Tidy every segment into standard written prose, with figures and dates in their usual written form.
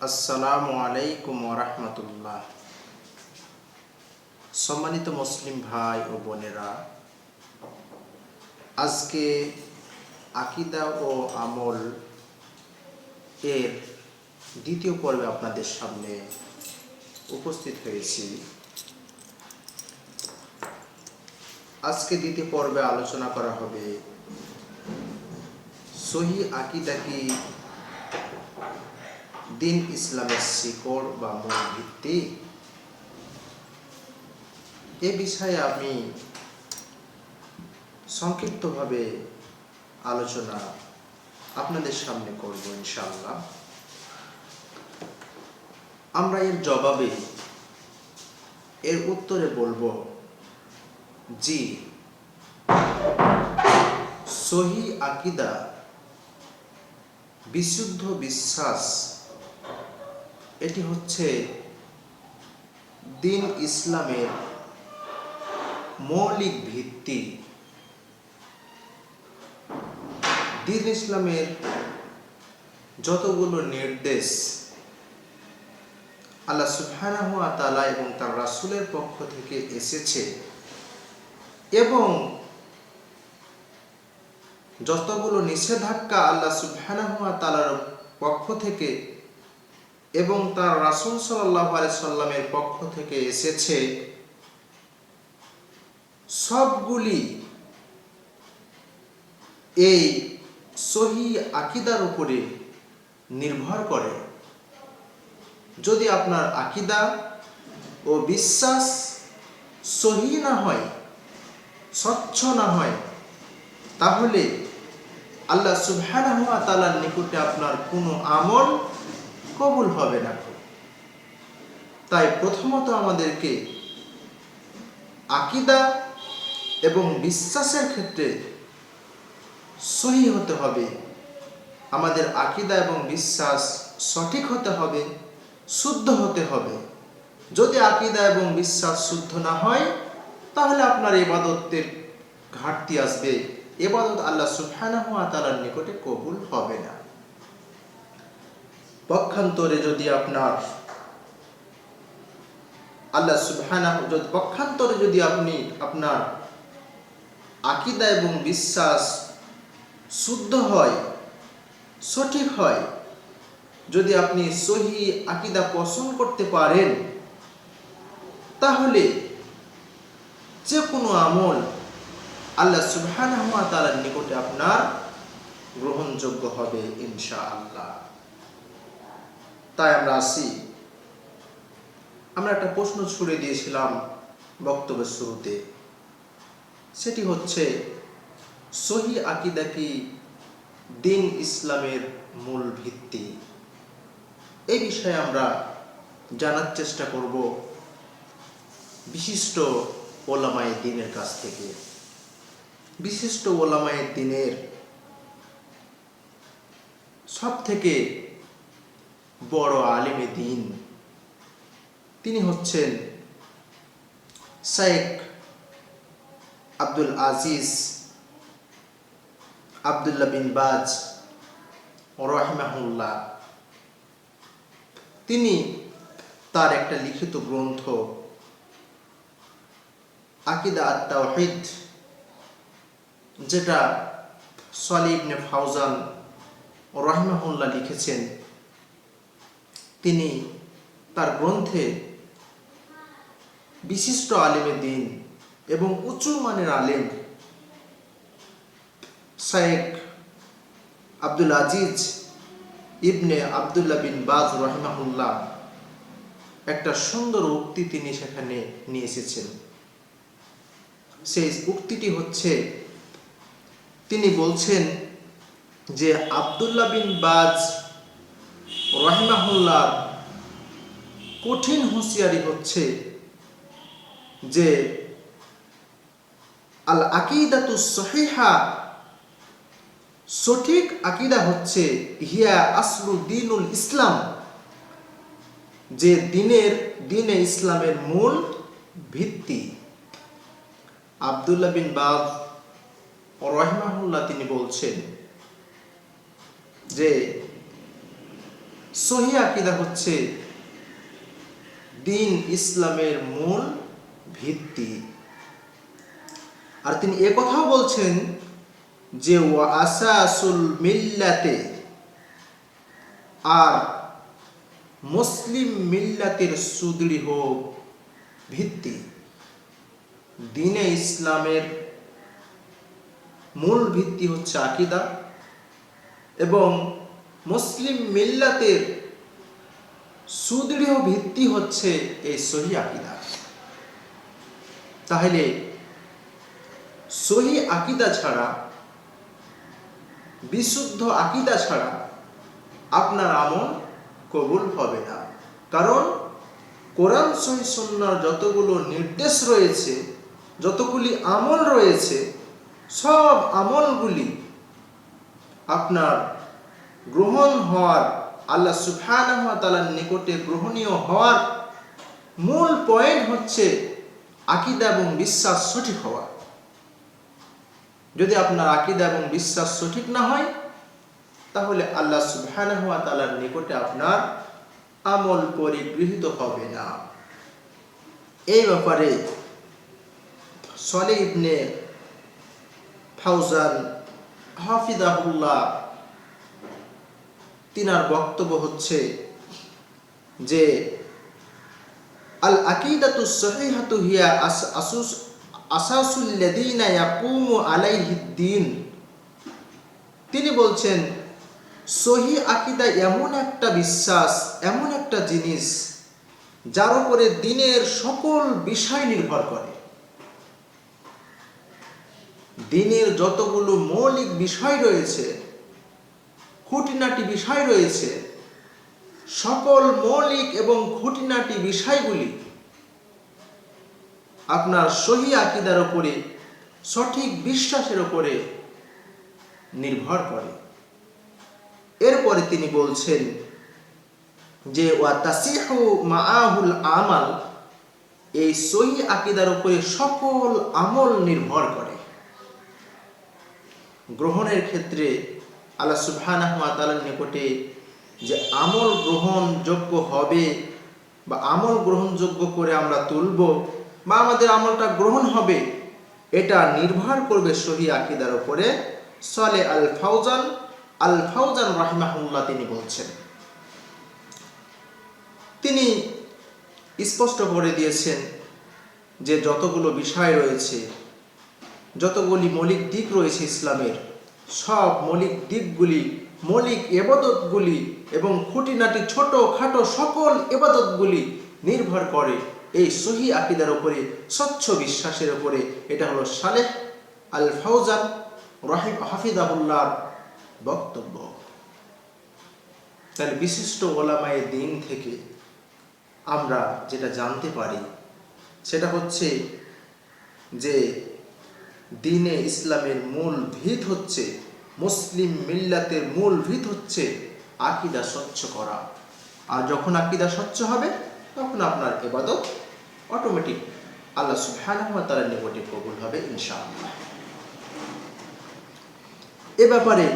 আসসালামু আলাইকুম ওয়া রাহমাতুল্লাহ। সম্মানিত মুসলিম ভাই ও বোনেরা, আজকে আকীদা ও আমল এর দ্বিতীয় পর্বে আপনাদের সামনে উপস্থিত হয়েছি। আজকে দ্বিতীয় পর্বে আলোচনা করা হবে সহিহ আকীদা কি দিন ইসলামের শিকড় বা মূল ভিত্তি। এ বিষয়ে আমি সংক্ষিপ্তভাবে আলোচনা আপনাদের সামনে করব ইনশাআল্লাহ। আমরা এর জবাবে এর উত্তরে বলবো জি, সহিহ আকীদা বিশুদ্ধ বিশ্বাস, এটি হচ্ছে দিন ইসলামের মৌলিক ভিত্তি। দিন ইসলামের যতগুলো নির্দেশ আল্লাহ সুবহানাহু ওয়া তাআলা এবং তার রাসূলের পক্ষ থেকে এসেছে এবং যতগুলো নিষেধাজ্ঞা আল্লাহ সুবহানাহু ওয়া তাআলার পক্ষ থেকে এবং তার রাসূল সাল্লাল্লাহু আলাইহি সাল্লামের পক্ষ থেকে এসেছে, সবগুলি এই সহিহ আকীদার উপরে নির্ভর করে। যদি আপনার আকীদা ও বিশ্বাস সহিহ না হয়, স্বচ্ছ না হয়, তাহলে আল্লাহ সুবহানাহু ওয়া তাআলার নিকটে আপনার কোনো আমল কবুল হবে না। তাই প্রথমত আমাদেরকে আকীদা এবং বিশ্বাসের ক্ষেত্রে সহিহ হতে হবে। আমাদের আকীদা এবং বিশ্বাস সঠিক হতে হবে, শুদ্ধ হতে হবে। যদি আকীদা এবং বিশ্বাস শুদ্ধ না হয়, তাহলে আপনার ইবাদতের ঘাটতি আসবে, ইবাদত আল্লাহ সুবহানাহু ওয়া তাআলার নিকটে কবুল হবে না। পক্ষান্তরে যদি আপনার আপনি আপনার আকীদা এবং বিশ্বাস শুদ্ধ হয়, সঠিক হয়, যদি আপনি সহিহ আকীদা পোষণ করতে পারেন, তাহলে যে কোনো আমল আল্লাহ সুবহানাহু ওয়া তাআলার নিকটে আপনার গ্রহণযোগ্য হবে ইনশাআল্লাহ। তাই আমরা একটা প্রশ্ন ছুড়ে দিয়েছিলাম বক্তব্যের শুরুতে, সেটি হচ্ছে সহিহ আকীদা কি দিন ইসলামের মূল ভিত্তি। এই বিষয়ে আমরা জানার চেষ্টা করব বিশিষ্ট ওলামায়ে দ্বীনের কাছ থেকে। বিশিষ্ট ওলামায়ে দ্বীনের সব থেকে বড় আলেমে দ্বীন, তিনি হচ্ছেন শেখ আব্দুল আজিজ আব্দুল্লাহ বিন বাজ রাহিমাহুল্লাহ। তিনি তার একটা লিখিত গ্রন্থ আকীদা আত-তাওহীদ, যেটা সালিহ ইবনে ফাওজান রাহিমাহুল্লাহ লিখেছেন, তিনি তার গ্রন্থে বিশিষ্ট আলেমে দ্বীন এবং উঁচু মানের আলেম শেখ আব্দুল আজিজ ইবনে আব্দুল্লাহ বিন বাজ রাহিমাহুল্লাহ একটা সুন্দর উক্তি তিনি সেখানে নিয়ে এসেছেন। সেই উক্তিটি হচ্ছে, তিনি বলছেন যে আব্দুল্লাহ বিন বাজ রাহিমাহুল্লাহ কঠিন হুঁশিয়ারি হচ্ছে যে আল আকীদাতুস সহিহা, সঠিক আকীদা হচ্ছে হিয়া আসলু দীনুল ইসলাম, যে দিনে ইসলামের মূল ভিত্তি। আব্দুল্লাহ বিন বাজ রাহিমাহুল্লাহ তিনি বলছেন যে সহি আকীদা হচ্ছে দ্বীন ইসলামের মূল ভিত্তি। আর তিনি একথাও বলছেন যে ওয়া আসাসুল মিল্লাতে, আর মুসলিম মিল্লাতের সুদৃঢ় ভিত্তি। দ্বীনে ইসলামের মূল ভিত্তি হচ্ছে আকীদা এবং মুসলিম মিল্লাতের সুদৃঢ় ভিত্তি হচ্ছে এই সহি আকীদা। তাহলে সহি আকীদা ছাড়া, বিশুদ্ধ আকীদা ছাড়া আপনার আমল কবুল হবে না। কারণ কোরআন সহিহ সুন্নাহর যতগুলো নির্দেশ রয়েছে, যতগুলি আমল রয়েছে, সব আমলগুলি আপনার গ্রহণ হওয়ার, আল্লাহ সুবহানাহু ওয়া তাআলার নিকটে গ্রহণীয় হওয়ার মূল পয়েন্ট হচ্ছে আকীদা এবং বিশ্বাস সঠিক হওয়া। যদি আপনার আকীদা এবং বিশ্বাস সঠিক না হয়, তাহলে আল্লাহ সুবহানাহু ওয়া তাআলার নিকটে আপনার আমল পরিগৃহীত হবে না। এই ব্যাপারে সালেহ ইবনে ফাওজান হাফিজাহুল্লাহ তিনার বক্তব্য হচ্ছে যে আল আকীদাতুস সহিহাতু হিয়া আসাসুল লাযিনা ইয়াকুমু আলাইহিদ দ্বীন। তিনি বলছেন সহি আকীদা এমন একটা বিশ্বাস, এমন একটা জিনিস যার উপরে দ্বীনের সকল বিষয় নির্ভর করে। দ্বীনের যতগুলো মৌলিক বিষয় রয়েছে, খুঁটিনাটি বিষয় রয়েছে, সকল মৌলিক এবং খুঁটিনাটি বিষয়গুলি আপনার সহি আকীদার উপরে, সঠিক বিশ্বাসের উপরে নির্ভর করে। এরপরে তিনি বলছেন যে ওয়া তাসিহু মাআহুল আমাল, এই সহি আকীদার উপরে সকল আমল নির্ভর করে। গ্রহণের ক্ষেত্রে আল্লাহ সুবহানাহু ওয়া তাআলার নিকটে যে আমল গ্রহণযোগ্য হবে বা আমল গ্রহণযোগ্য করে আমরা তুলব বা আমাদের আমলটা গ্রহণ হবে, এটা নির্ভর করবে সহি আকীদার উপরে। সালেহ আল ফাওজান রাহিমাহুল্লাহ তিনি বলছেন, তিনি স্পষ্ট করে দিয়েছেন যে যতগুলো বিষয় রয়েছে, যতগুলি মৌলিক দিক রয়েছে ইসলামের, সব মৌলিক দিকগুলি, মৌলিক ইবাদতগুলি এবং খুঁটিনাটি ছোট খাটো সকল ইবাদতগুলি নির্ভর করে এই সহি আকীদার উপরে, স্বচ্ছ বিশ্বাসের উপরে। এটা হলো সালেহ আল ফাওজান হাফিজাহুল্লাহর বক্তব্য। তাহলে বিশিষ্ট ওলামায়ে দ্বীন থেকে আমরা যেটা জানতে পারি সেটা হচ্ছে যে দ্বীনে ইসলামের মূল ভিত হচ্ছে, মুসলিম মিল্লাতের মূল ভিত হচ্ছে আকীদা স্বচ্ছ করা। আর যখন আকীদা স্বচ্ছ হবে, তখন আপনার ইবাদত অটোমেটিক আল্লাহ সুবহানাহু ওয়া তাআলার নিকটে কবুল হবে ইনশাআল্লাহ। এ ব্যাপারে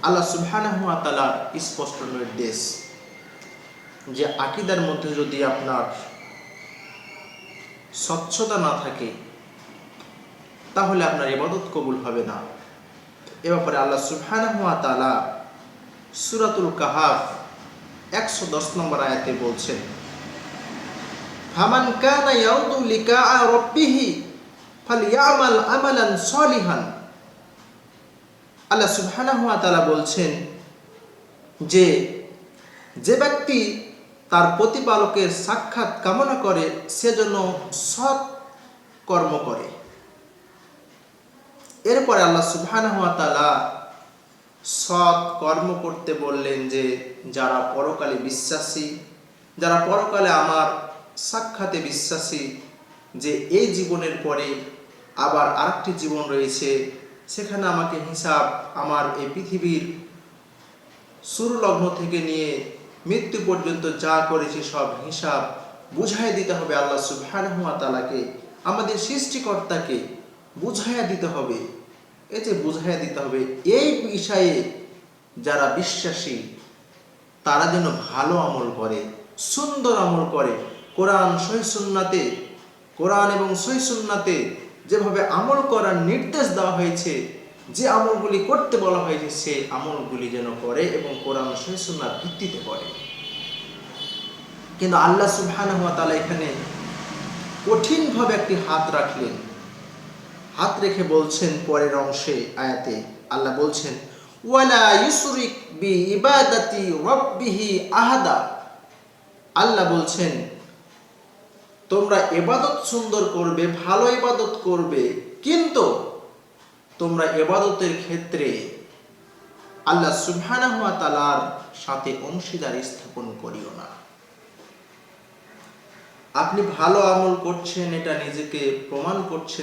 আল্লাহ সুবহানাহু ওয়া তাআলার স্পষ্ট নির্দেশ যে আকীদার মধ্যে যদি আপনার স্বচ্ছতা না থাকে, তাহলে আপনার ইবাদত কবুল হবে না। এ ব্যাপারে আল্লাহ সুবহানাহু ওয়া তাআলা সূরাতুল কাহাফ 110 নম্বর আয়াতে বলছেন, ফামান কানা ইয়ারজু লিকাআ রাব্বিহি ফালইআমাল আমালান সালিহান। আল্লাহ সুবহানাহু ওয়া তাআলা বলছেন যে যে ব্যক্তি তার প্রতিপালকের সাক্ষাৎ কামনা করে সে যেন সৎ কর্ম করে। এরপরে আল্লাহ সুবহানাহু ওয়া তাআলা সৎ কর্ম করতে বললেন যে যারা পরকালে বিশ্বাসী, যারা পরকালে আমার সাক্ষাতে বিশ্বাসী, যে এই জীবনের পরে আবার আরেকটি জীবন রয়েছে, সেখানে আমাকে হিসাব, আমার এই পৃথিবীর শুরু লগ্ন থেকে নিয়ে মৃত্যু পর্যন্ত যা করেছি সব হিসাব বুঝাইয়া দিতে হবে আল্লাহ সুবহানাহু ওয়া তাআলাকে, আমাদের সৃষ্টিকর্তাকে বুঝাইয়া দিতে হবে। এই যে বুঝাইয়া দিতে হবে, এই বিষয়ে যারা বিশ্বাসী তারা যেন ভালো আমল করে, সুন্দর আমল করে। কোরআন এবং সহিহ সুন্নাতে যেভাবে আমল করার নির্দেশ দেওয়া হয়েছে, যে আমলগুলি করতে বলা হয়েছে, সেই আমলগুলি যেন করে এবং কোরআন সহিহ সুন্নাহর ভিত্তিতে করে। কিন্তু আল্লাহ সুবহানাহু ওয়া তাআলা এখানে কঠিনভাবে একটি হাত রাখলেন। হাত রেখে বলছেন পরের অংশে আয়াতে আল্লাহ বলছেন, ওয়ালা ইউশরিক বি ইবাদাতি রাব্বিহি আহাদা। আল্লাহ বলছেন তোমরা ইবাদত সুন্দর করবে, ভালো ইবাদত করবে, কিন্তু তোমরা ইবাদতের ক্ষেত্রে আল্লাহ সুবহানাহু ওয়া তাআলার সাথে অংশীদারি স্থাপন করিও না। আপনি ভালো আমল করছেন, এটা নিজেকে প্রমাণ করছেন